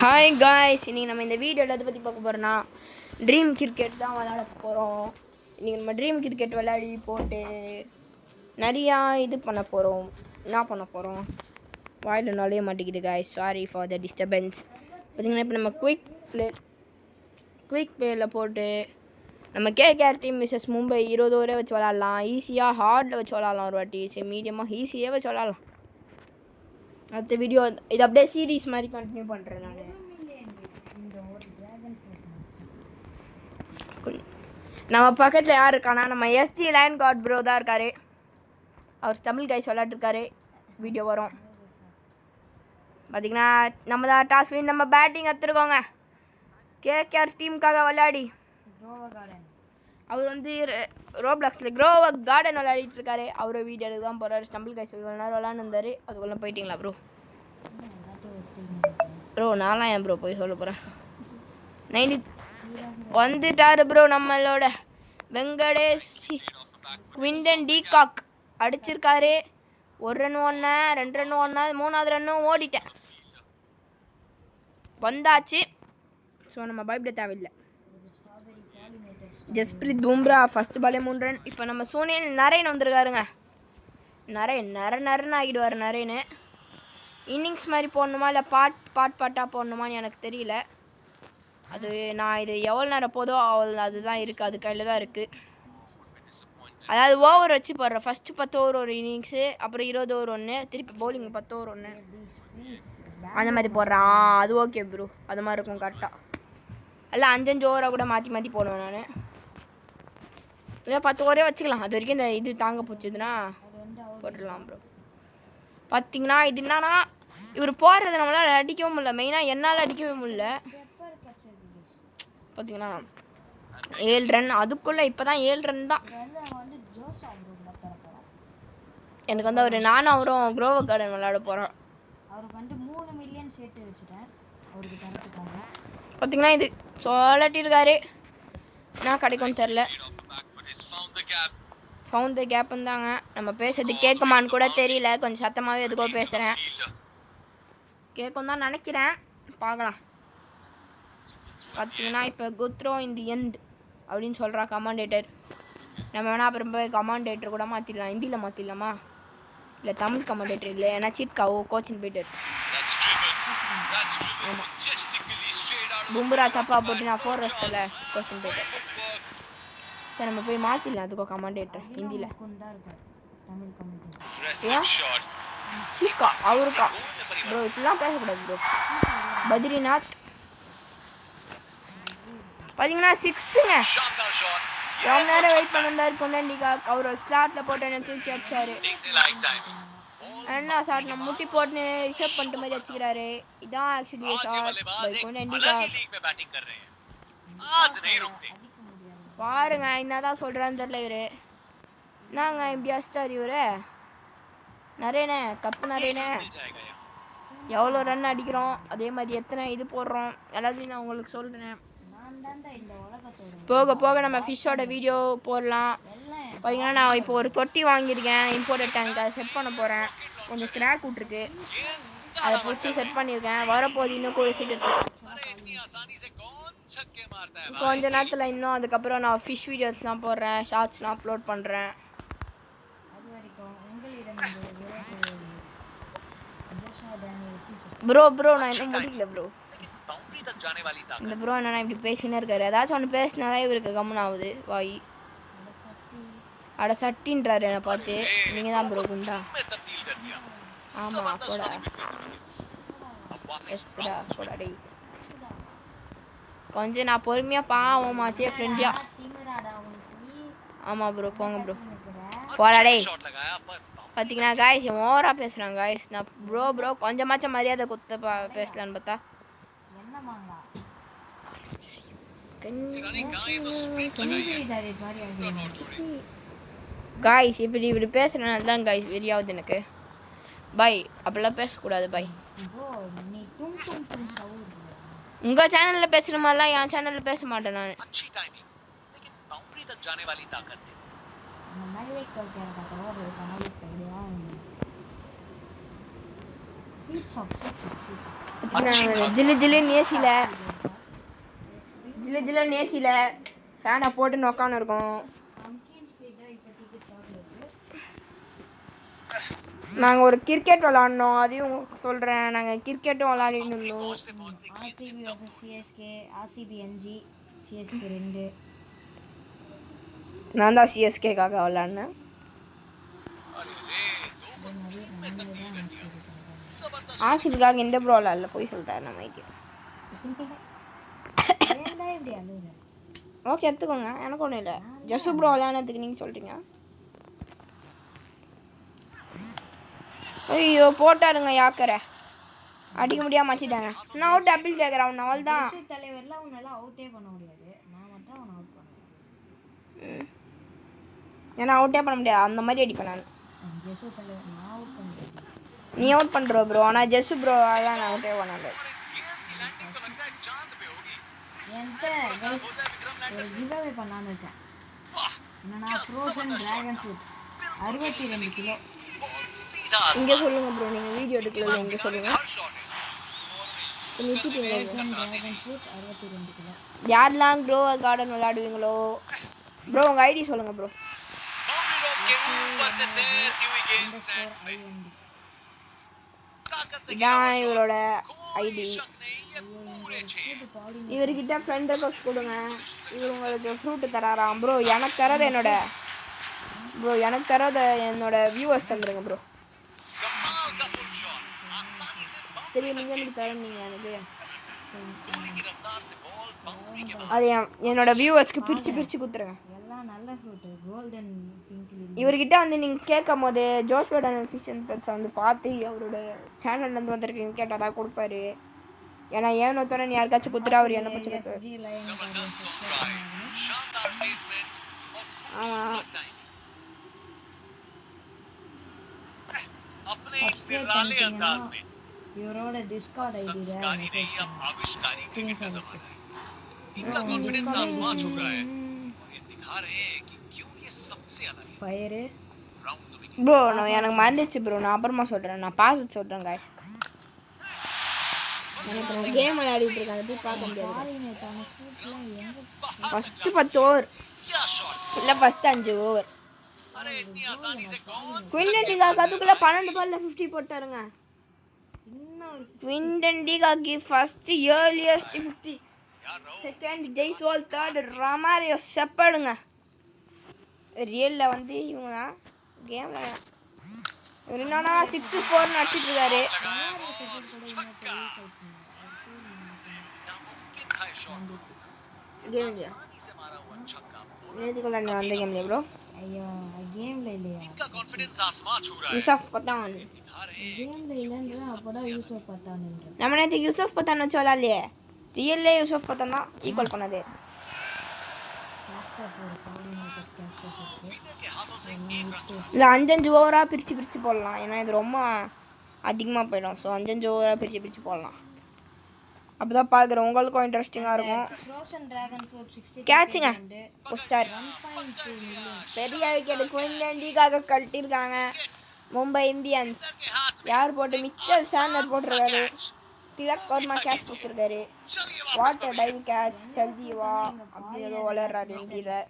Hi guys, இன்றைக்கி நம்ம இந்த வீடியோவில் எதை பற்றி பார்க்க போகிறோன்னா ட்ரீம் கிரிக்கெட் தான் விளையாட போகிறோம். இன்றைக்கி நம்ம ட்ரீம் கிரிக்கெட் விளையாடி போட்டு நிறையா இது பண்ண போகிறோம். என்ன பண்ண போகிறோம் வாயில் நுழைய மாட்டேங்குது guys, sorry for the disturbance. பார்த்திங்கன்னா இப்போ நம்ம குயிக் பிளேயில் போட்டு நம்ம கேகேஆர் டீம் மிஸ்ஸஸ் மும்பை 20 ஓவரே வச்சு விளாட்லாம். ஈஸியாக ஹார்டில் வச்சு விளாட்லாம், ஒரு வாட்டி சரி மீடியமாக ஈஸியாக வச்சு விளாட்லாம். அடுத்த வீடியோ இது அப்படியே சீரீஸ் மாதிரி கண்டினியூ பண்ணுறேன் நான். நம்ம பக்கத்தில் யார் இருக்கானா, நம்ம எஸ்ஜி லைன் காட் ப்ரோ தான் இருக்காரு. அவர் தமிழ் கைஸ் விளையாட்டுருக்காரு. வீடியோ வரும் பார்த்திங்கன்னா. நம்ம தான் டாஸ் வின், நம்ம பேட்டிங் எடுத்துருக்கோங்க கேகேஆர் டீமுக்காக விளையாடி. அவர் வந்து ரோப்ளாக்ஸில் க்ரோவ கார்டன் விளையாடிட்டு இருக்காரு. அவரை வீடியோ எடுக்க தான் போகிறாரு. ஸ்டம்பிள் கைஸ் இவ்வளோ நேரம் விளையாண்டுருந்தாரு. அதுக்குள்ளே போயிட்டீங்களா ப்ரோ? நான்லாம் ஏன் ப்ரோ போய் சொல்ல போகிறேன். 90 வந்துட்டாரு ப்ரோ நம்மளோட வெங்கடேஷ் குவிண்டன் டீகாக் அடிச்சிருக்காரு. 1 ரன் ஒன்று, 2 ரன் ஒன்று, 3வது ரன்னும் ஓடிட்டேன். வந்தாச்சு. ஸோ நம்ம பயப்பட தேவையில்லை. ஜஸ்பிரீத் பும்ரா ஃபஸ்ட்டு பாலே 3 ரன். இப்போ நம்ம சுனில் நரேன் வந்திருக்காருங்க. நரேன் ஆகிடுவார். நரேனு இன்னிங்ஸ் மாதிரி போடணுமா இல்லை பாட்டாக போடணுமான்னு எனக்கு தெரியல. அது நான் இது எவ்வளோ நேரம் போதோ அதுதான் இருக்குது, அது கையில் தான் இருக்குது. அதாவது ஓவர் வச்சு போடுறேன். ஃபஸ்ட்டு 10 ஓவர் ஒரு இன்னிங்ஸு, அப்புறம் 20 ஓவர் ஒன்று, திருப்பி பவுலிங் 10 ஓவர் ஒன்று, அந்த மாதிரி போடுறேன். அது ஓகே ப்ரோ, அது மாதிரி இருக்கும் கரெக்டாக. எல்லாம் 5 ஓவராக கூட மாற்றி போடுவேன் நான். இல்லை 10 ஓவரே வச்சுக்கலாம். அது வரைக்கும் இந்த இது தாங்க போச்சுதுன்னா போட்டுடலாம் ப்ரோ. பார்த்திங்கன்னா இது என்னன்னா, இவர் போடுறது நம்மளால் அடிக்கவும் முடியல. மெயினாக என்னால் அடிக்கவே முடியல. பார்த்திங்கன்னா 7 ரன். அதுக்குள்ளே இப்போ தான் 7 ரன் தான் எனக்கு வந்து. அவர் நானும் அவரும் க்ரோவ கார்டன் விளையாட போகிறோம். அவருக்கு வந்து 3 மில்லியன் சேர்த்து வச்சுட்டேன் அவருக்கு தரத்துக்காக. பார்த்திங்கன்னா இது சொல்லட்டிருக்காரு. என்ன கிடைக்கும்னு தெரில. ஃபவுண்ட் த கேப்புன்னு தாங்க. நம்ம பேசுறது கேட்குமான்னு கூட தெரியல. கொஞ்சம் சத்தமாகவே எதுக்கோ பேசுகிறேன். கேட்கும் தான் நினைக்கிறேன், பார்க்கலாம். பார்த்தீங்கன்னா இப்போ குத்ரோ இன் தி எண்ட் அப்படின்னு சொல்கிறா கமாண்டேட்டர். நம்ம வேணால் அப்புறம் போய் கமாண்டேட்டர் கூட மாற்றிடலாம். ஹிந்தியில் மாற்றிடலாமா? இல்லை தமிழ் கமாண்டேட்டர் இல்லை, ஏன்னா சீட்காவோ கோச்சிங் போய்ட்டு. ஆமாம், பும்ரா தப்பாக போட்டு நான் 4 ரன்ஸில் கோச்சிங் போய்ட்டேன். சரி நம்ம போய் மாற்றிடலாம் அதுக்கோ கமாண்டேட்டர் ஹிந்தியில். ஏன் சீக்கா அவருக்கா ப்ரோ? இப்படிலாம் பேசக்கூடாது ப்ரோ. பத்ரிநாத் பார்த்தீங்கன்னா 6ங்க. ரொம்ப நேரம் வெயிட் பண்ணிருந்தாரு குண்டண்டிகாக். அவர் ஸ்லாட்டில் போட்டு என்ன தூக்கி அடிச்சாரு. என்ன ஷாட் நம்ம முட்டி போட்டு ரிசர்வ் பண்ணிட்டு மாதிரி வச்சுக்கிறாரு. இதான் ஆக்சுவலி ஷாட் பை குண்டண்டிகாக். பாருங்க என்னதான் சொல்கிறான்னு தெரியல இவர். என்னங்க இப்படி அடிச்சிட்டார் இவர்? நரேனே தப்பு நரேனே. எவ்வளோ ரன் அடிக்கிறோம், அதே மாதிரி எத்தனை இது போடுறோம் எல்லாத்தையும் நான் உங்களுக்கு சொல்கிறேன். போக போக நம்ம ஃபிஷ்ஷோட வீடியோ போடலாம். பார்த்தீங்கன்னா நான் இப்போ ஒரு தொட்டி வாங்கியிருக்கேன். இம்போர்ட்டட் டேங்க் அதை செட் பண்ண போகிறேன். கொஞ்சம் கிராக் விட்ருக்கு, அதை பிடிச்சி செட் பண்ணியிருக்கேன். வரப்போகுது இன்னும் கூட சீக்கிரம், கொஞ்ச நேரத்தில் இன்னும். அதுக்கப்புறம் நான் ஃபிஷ் வீடியோஸ்லாம் போடுறேன், ஷார்ட்ஸ்லாம் அப்லோட் பண்ணுறேன். ப்ரோ நான் இன்னும் முடிக்கல ப்ரோ. இந்த ப்ரோ என்னன்னா இப்படி பேசினே இருக்காரு. ஏதாச்சும் ஒன்று பேசினாதான் இவருக்கு கம்முன்னு ஆகுது வாய். அட சட்டின்றாரு என்னை பார்த்து. நீங்கள் தான் ப்ரோ குண்டா? ஆமாம் போடா. எஸ்டா போடா டேய். கொஞ்சம் நான் பொறுமையாக பாவமாச்சே ஃப்ரெண்ட்ஸியாக. ஆமாம் ப்ரோ போங்க ப்ரோ போடா டேய். பார்த்தீங்கன்னா காய்ஸ் ஓவராக பேசுகிறாங்க காய்ஸ். நான் ப்ரோ கொஞ்சமாச்சும் மரியாதை கொடுத்து பேசலான்னு பார்த்தா காய்ஸ் இப்படி பேசுகிறனால தான் காய்ஸ் வெறியாவது எனக்கு. பாய் அப்படிலாம் பேசக்கூடாது பாய். உங்கள் சேனலில் பேசுகிற மாதிரிலாம் என் சேனலில் பேச மாட்டேன் நான். ஜில்லு ஜில்லுன்னு ஏசியில் ஃபேனை போட்டு உக்காந்து இருக்கோம். நாங்கள் ஒரு கிரிக்கெட் விளாட்னோம், அதையும் சொல்கிறேன். நாங்கள் கிரிக்கெட்டும் விளாடிட்டு இருந்தோம். நான் தான் சிஎஸ்கேக்காக விளாட்னேன். ஆர்சிபிக்காக எந்த ப்ரோ விளாட்ல போய் சொல்கிறேன் நம்ம. ஓகே எடுத்துக்கோங்க, எனக்கு ஒன்றும் இல்லை. ஜஸ்ஸு ப்ரோ விளாட்னதுக்கு நீங்கள் சொல்கிறீங்க. ஐயோ போட்டாருங்க யாக்கரை, அடிக்க முடியாம வச்சிட்டாங்க. நான் அவுட் டபுள் கேட்குறேன். அவன் அவள் தான் தலைவர்லாம் அவனால அவுட்டே பண்ண முடியாது. நான் மட்டும் அவனை அவுட் பண்ணுவேன். ஏன்னா அவுட்டே பண்ண முடியாது, அந்த மாதிரி அடிப்பேன் நான். நீ அவுட் பண்ணுற ப்ரோ, ஆனால் ஜெஸ்ஸு ப்ரோ அதான் நான் அவுட்டே பண்ணல. பண்ணான்னு இருக்கேன். என்னன்னா ஃப்ரோசன் டிராகன் ஃப்ரூட் 62 கிலோ. இங்கே சொல்லுங்க ப்ரோ, நீங்கள் வீடியோ எடுக்கல, இங்கே சொல்லுங்க. யாரெல்லாம் க்ரோ கார்டன் விளையாடுவீங்களோ ப்ரோ, உங்கள் ஐடி சொல்லுங்கள் ப்ரோ. இதான் இவரோட ஐடி. இவர்கிட்ட ஃப்ரெண்ட் ரெக்வெஸ்ட் கொடுங்க, இவர் உங்களுக்கு ஃப்ரூட்டு தராராம். ப்ரோ எனக்கு தரது என்னோட வியூவர்ஸ் தந்துடுங்க ப்ரோ. தெரியும் நீங்கள் எப்படி தரேன் நீங்கள் எனக்கு. அது என்னோட வியூவர்ஸ்க்கு பிரித்து கொடுத்துருங்க. இவர்கிட்ட வந்து நீங்கள் கேட்கும் போது ஜோஸ்வேடன் ஃபிஷன் பெட்ஸை வந்து பார்த்து அவரோட சேனல்லேருந்து வந்திருக்கீங்க கேட்டால் தான் கொடுப்பாரு. ஏன்னா ஏன் ஒருத்தவனை யாருக்காச்சும் கொடுத்துட்டா அவர் என்ன பச்சு கொடுத்தாரு. ஆமாம் இவரோட டிஸ்கார்ட் ஐடியில ப்ரோ எனக்கு மறந்துச்சு ப்ரோ, நான் அப்புறமா சொல்கிறேன். நான் பார்த்து சொல்கிறேன் காய்ஸ். எனக்கு நான் கேம் விளையாடிட்டு இருக்கேன், அதை போய் பார்க்க முடியாது. ஃபஸ்ட்டு 10 ஓவர் இல்லை ஃபஸ்ட்டு 5 ஓவர். குவிண்டன் டிகாக்கு அதுக்குள்ளே 12 பாலில் 50 போட்டாருங்க. Quinton de Kock first earliest 50, second Jaiswal, third Romario செப்படுங்க. ரியலில் வந்து இவங்க தான் கேமில் இவர் என்னன்னா 6-4 அடிச்சிட்டு இருக்காரு. நேற்றுக்குள்ள வந்த கேம்ல ப்ரோ. ஐயோ கேம்ல இல்லையா? யூசுப் பத்தான் கேம்ல இல்லைன்றா, அப்பதான் யூசுப் பத்தான்ன்ற. நம்ம நேற்றுக்கு யூசுப் பத்தான் வச்சு விளாட்லையே, ரியல்லே யூசுப் பத்தான் தான் ஈக்குவல் பண்ணது. இல்லை 5-5 ஓவராக பிரித்து போடலாம், ஏன்னா இது ரொம்ப அதிகமாக போயிடும். ஸோ 5-5 ஓவராக பிரித்து போடலாம். அப்போ தான் பார்க்குறேன், உங்களுக்கும் இன்ட்ரெஸ்டிங்காக இருக்கும். கேட்சுங்க சார், பெரிய விக்கெட்டு குவிண்டன் டிகாக கழட்டியிருக்காங்க மும்பை இந்தியன்ஸ். யார் போட்டு மிச்சல் சாண்டர் போட்டிருக்காரு, திலக் வர்மா கேட்ச் போட்டிருக்காரு. வாட்டர் டைவ் கேட்ச், சல்திவா அப்படி ஏதோ விளையாடுறாரு ஹிந்தியில்.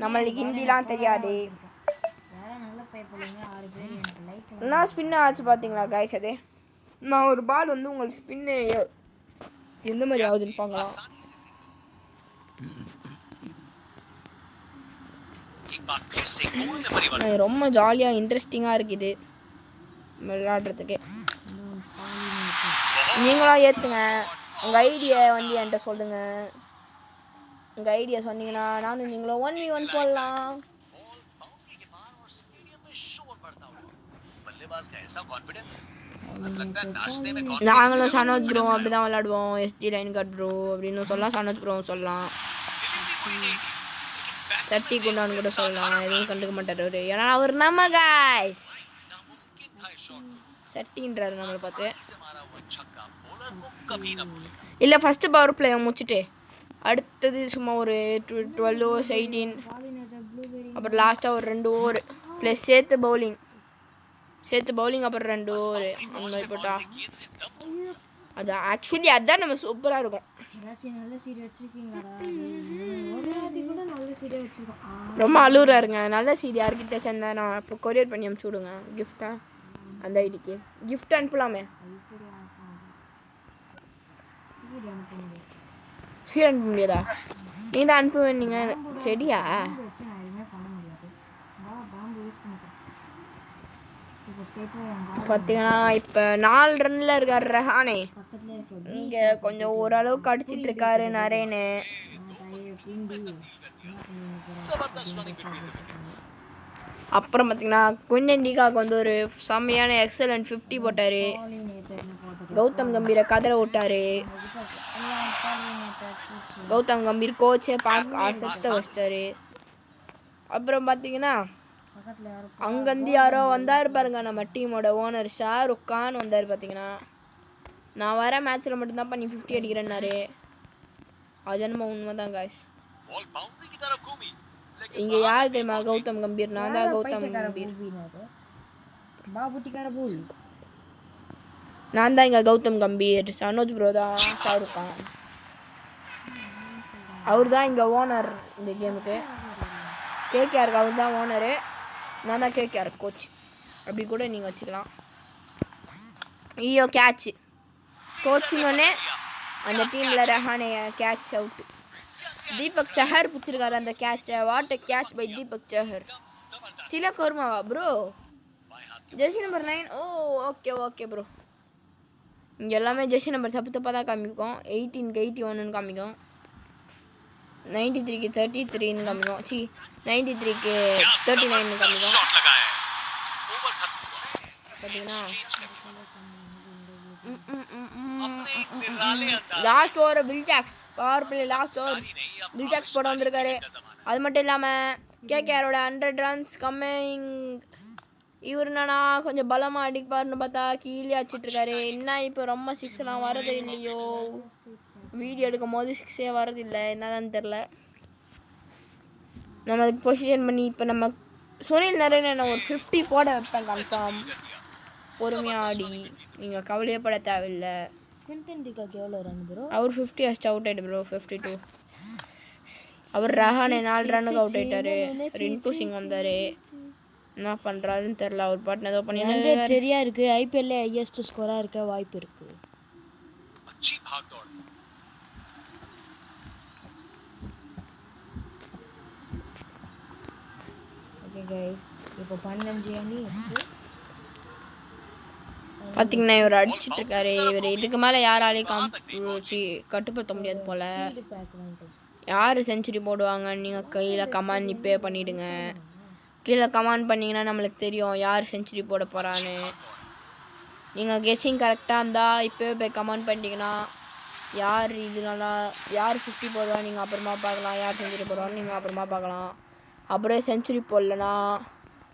நம்மளுக்கு ஹிந்திலாம் தெரியாது. என்ன ஸ்பின் ஆச்சு பார்த்தீங்களா காய்ஸ்? அது நான் ஒரு பால் வந்து உங்களுக்கு ஸ்பின்னு எந்த மாதிரி ஆகுதுன்னு பார்க்கலாம். ரொம்ப ஜாலியாக இன்ட்ரெஸ்டிங்காக இருக்குது விளையாடுறதுக்கு. நீங்களும் ஏற்றுங்க, உங்கள் ஐடியா வந்து என்கிட்ட சொல்லுங்கள். உங்கள் ஐடியா சொன்னீங்கன்னா நானும் நீங்களும் 1v1 போடலாம். நாங்களும் சனோஜ் ப்ரோ அப்படிதான் விளையாடுவோம். எஸ்டி லைன் கார்ட் ப்ரோ அப்படின்னு சொல்லலாம், சனோஜ் ப்ரோ சொல்லலாம், சட்டி குண்டான்னு கூட சொல்லலாம். எதுவும் கண்டுக்க மாட்டார் அவரு, ஏன்னா அவர் நம்ம காய்ஸ் சட்டின்றாரு நம்மளை பார்த்து. இல்லை ஃபஸ்ட்டு பவர் பிளே முடிச்சுட்டு அடுத்தது சும்மா ஒரு 12 overs 18, அப்புறம் லாஸ்ட்டாக ஒரு 2 over ப்ளஸ் சேர்த்து பவுலிங். சேர்த்து பவுலிங் அப்புறம் 2 ஓவர் அந்த மாதிரி போட்டா அது ஆக்சுவலி அதான் நம்ம சூப்பராக இருக்கும். நல்ல சீரி வச்சிருக்கீங்களாடா? ஒரு வாட்டி கூட நல்ல சீரியா வச்சிருக்கோம். ரொம்ப அழுகுறாருங்க. நல்ல சீரி யார்கிட்ட சேர்ந்தா நான் இப்போ கொரியர் பண்ணி அனுப்பிச்சி விடுங்க கிஃப்டா அந்த ஐடிக்கு கிஃப்ட் அனுப்பலாமே. சீர் அனுப்ப முடியாதா? நீ தான் அனுப்புவேன். நீங்கள் செடியா பார்த்தீங்கன்னா இப்போ 4 ரன்னில் இருக்கார் ரஹானே. இங்கே கொஞ்சம் ஓரளவுக்கு அடிச்சிட்டு இருக்காரு நரேனு. அப்புறம் பார்த்தீங்கன்னா குயின்டன் டிகாக் வந்து ஒரு செம்மையான எக்ஸலண்ட் 50 போட்டார். கௌதம் கம்பீரை கதற விட்டாரு. கௌதம் கம்பீர் கோச்சே பார்க்க அசத்த வச்சிட்டாரு. அப்புறம் பார்த்தீங்கன்னா அங்கேருந்து யாரோ வந்தார் பாருங்க, நம்ம டீமோட ஓனர் ஷாருக் கான் வந்தார். பார்த்தீங்கன்னா நான் வர மேட்ச்சில் மட்டும்தான் நீ 50 அடிக்கிறேன்னாரு. அது என்னமோ உண்மை தான் காய்ஸ். இங்கே யார் தெரியுமா? கௌதம் கம்பீர். நான் தான் கௌதம் கம்பீர். நான் தான் இங்கே கௌதம் கம்பீர். சனோஜ் ப்ரோ தான் ஷாருக் கான். அவர் தான் இங்கே ஓனர் இந்த கேமுக்கு. கேகேஆருக்கு அவர் தான் ஓனரு. நான் தான் கேகேஆர் கோச். அப்படி கூட நீங்கள் வச்சுக்கலாம். ஐயோ கேட்ச் கோச்சிங்கொன்னே அந்த டீமில் ரஹானே கேட்ச் அவுட்டு. தீபக் சஹர் பிடிச்சிருக்காரு அந்த கேட்சை. What a catch by Deepak Chahar. Tilak வர்மாவா bro? Jersey number 9. Oh okay okay bro. இங்கே எல்லாமே ஜெர்சி நம்பர் தப்பு தப்பாக தான் காமிக்கும். 18க்கு 81ன்னு காமிக்கும். 93க்கு 33ன்னு காமிக்கும். 93க்கு 39ன்னு காமிக்கும். பார்த்தீங்கன்னா last over Will Jacks power play last over Will Jacks போட வந்திருக்காரு. அது மட்டும் இல்லாமல் கேகேஆரோட 100 ரன்ஸ் கம்மிங். இவர் என்னன்னா கொஞ்சம் பலமாக அடிப்பார்னு பார்த்தா கீழே அடிச்சிட்ருக்காரு. என்ன இப்போ ரொம்ப 6 வரது இல்லையோ? வீடியோ எடுக்கும் போது 6 வரதில்லை, என்னதான் தெரில. நம்ம அதுக்கு பொசிஷன் பண்ணி இப்போ நம்ம சுனில் நரேன் நான் ஒரு 50 போட வைப்பேன் கன்ஃபார்ம். பொறுமையாக ஆடி நீங்கள் கவலையப்பட தேவையில்லை. அவர் 50 அடிச்சு அவுட் ஆகிட்டு ப்ரோ. 52 அவர் ரஹானே 4 ரன்னுக்கு அவுட் ஆகிட்டாரு. ரின்கு சிங் வந்தார். என்ன பண்ணுறாருன்னு தெரில. அவர் பாட்டு ஏதோ பண்ணி சரியா இருக்குது. ஐபிஎல்ல ஹையஸ்ட் ஸ்கோராக இருக்க வாய்ப்பு இருக்குது. இப்போ 15 அணி பார்த்தீங்கன்னா இவர் அடிச்சிட்டு இருக்காரு. இவர் இதுக்கு மேலே யாராலையும் கட்டுப்படுத்த முடியாது போல். யார் செஞ்சுரி போடுவாங்கன்னு நீங்கள் கையில் கமாண்ட் இப்பே பண்ணிவிடுங்க. கீழே கமாண்ட் பண்ணிங்கன்னா நம்மளுக்கு தெரியும் யார் செஞ்சுரி போட போகிறான்னு. நீங்கள் கெஸ்ஸிங் கரெக்டாக இருந்தால் இப்போவே போய் கமாண்ட் பண்ணிட்டீங்கன்னா யார் இதனால யார் 50 போடுவா நீங்கள் அப்புறமா பார்க்கலாம். யார் செஞ்சுரி போடுவான்னு நீங்கள் அப்புறமா பார்க்கலாம். அப்புறம் செஞ்சுரி போடலன்னா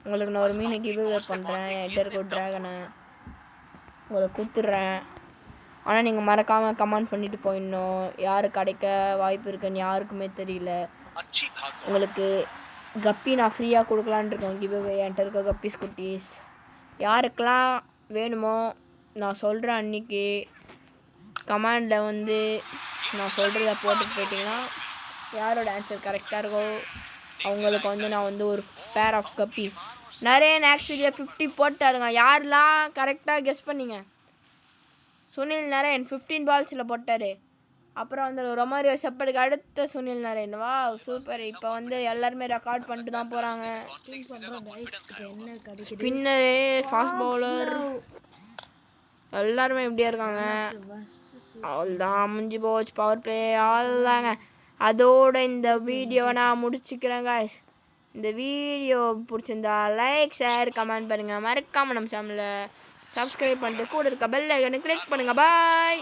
உங்களுக்கு நான் ஒரு மீனை கிவ்அவே பண்ணுறேன். எட்டருக்கு ஒரு ட்ராகனை உங்களுக்கு கொடுத்துட்றேன். ஆனால் நீங்கள் மறக்காமல் கமெண்ட் பண்ணிவிட்டு போயிடணும். யார் கிடைக்க வாய்ப்பு இருக்குன்னு யாருக்குமே தெரியல. உங்களுக்கு கப்பி நான் ஃப்ரீயாக கொடுக்கலான்னு இருக்கேன் கிவ்அவே. என்கிட்ட இருக்க கப்பீஸ் குட்டீஸ் யாருக்கெல்லாம் வேணுமோ நான் சொல்கிறேன். அன்றைக்கி கமெண்டில் வந்து நான் சொல்கிறத போட்டுட்டு போயிட்டிங்கன்னா யாரோட ஆன்சர் கரெக்டாக இருக்கோ அவங்களுக்கு வந்து நான் வந்து ஒரு பேர் ஆஃப் கப்பி நிறைய ஆக்சுவலியாக 50 போட்டாருங்க. யாரெல்லாம் கரெக்டாக கெஸ் பண்ணிங்க? சுனில் நரேன் 15 பால்ஸில் போட்டார். அப்புறம் வந்து ரொமாரியோ செப்படுக்கு அடுத்த சுனில் நரேன். வா சூப்பர். இப்போ வந்து எல்லாருமே ரெக்கார்ட் பண்ணிட்டு தான் போகிறாங்க. ஸ்பின்னரு, ஃபாஸ்ட் பவுலர் எல்லாருமே இப்படியா இருக்காங்க. அவ்வளோதான் முடிஞ்சு போச்சு பவர் பிளே. அவ்வளோதாங்க. அதோட இந்த வீடியோவை நான் முடிச்சுக்கிறேன் காய்ஸ். இந்த வீடியோ பிடிச்சிருந்தா லைக் ஷேர் கமெண்ட் பண்ணுங்கள். மறக்காமல் நம்ம சேனலை சப்ஸ்கிரைப் பண்ணிட்டு கூட இருக்க பெல் ஐக்கனை கிளிக் பண்ணுங்கள். பாய்.